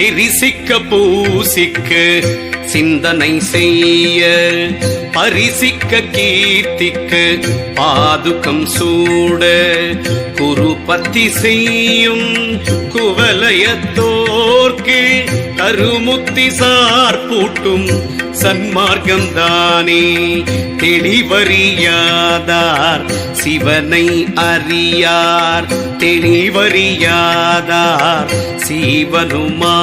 தெரிசிக்க பூசிக்க சிந்தனை செய்ய பரிசிக்க கீர்த்திக்க பாதுகம் சூட குருபத்தி செய்யும் குவலயத்தோர்க்கு கருமுத்தி சார்பூட்டும் சன்மார்க்கம் தானே. தெளிவறியாதார் சிவனை அறியார் தெளிவறியாதார் சிவனுமாகார்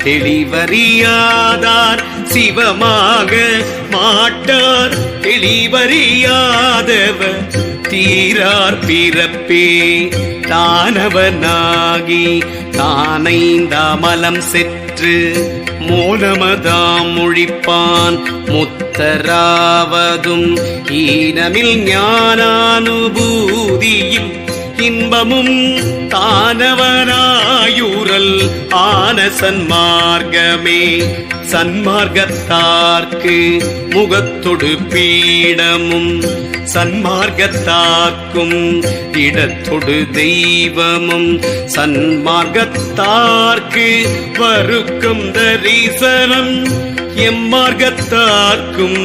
தெளிவறியாதார் சிவமாக மாட்டார் தெளிவறியாதவர் தீரார் பிறப்பே. தானவனாகி தானைந்தாமலம் செற்று மோனமதாம் மொழிப்பான் முத்தராவதும் ஈனமில் ஞானானுபூதியில் இன்பமும் தானவராயுரல் ஆன சன்மார்க்கமே. சன்மார்க்கத்தார்க்கு முகத்தொடு பீடமும் சன்மார்க்கத்தாக்கும் இடத்தொடு தெய்வமும் சன்மார்க்கத்தார்க்கு வருக்கும் தரிசனம் எம்மார்க்கத்தார்க்கும்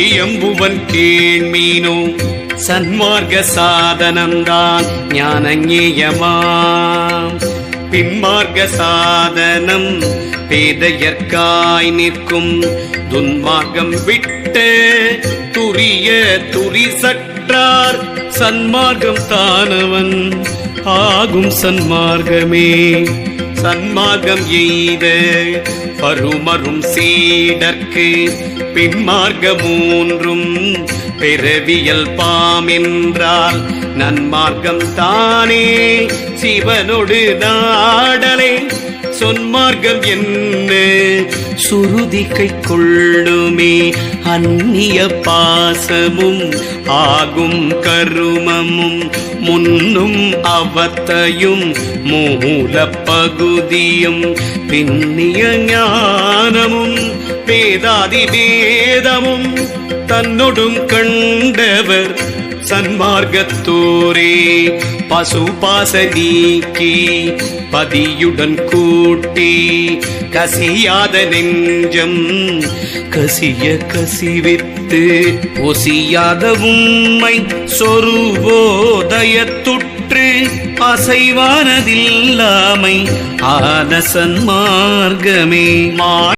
இயம்புவன் கேள்மீனோ. சன்மார்க்க சாதனம்தான் ஞானஞேயமாம் பின்மார்க்க சாதனம் பேதையர்க்காய் நிற்கும் துன்மார்க்கம் விட்ட துரிய துரிசற்றார் சன்மார்க்கம் தானவன் ஆகும் சன்மார்க்கமே. சன்மார்க்கம் எய்த பருமரும் சீடர்க்கு பின்மார்க்க மூன்றும் பிறவியல் பாமென்றால் நன்மார்க்கம் தானே சிவனொடு நாடலே. சொன்மார்க்கம் என்ன சுருதி கை கொள்ளுமே அந்நிய பாசமும் ஆகும் கருமமும் முன்னும் அவத்தையும் மூல பகுதியும் பின்னிய ஞானமும் வேதாதி வேதமும் தன்னொடும் கண்டவர் சன்மார்க்கத்தோரே. பசுபாச நீக்கி பதியுடன் கூட்டி கசியாத நெஞ்சம் கசிய கசிவித்து ஒசியாத உம்மை சொருவோதயத்துற்று அசைவானதில்லாமை ஆன சன்மார்க்கமே.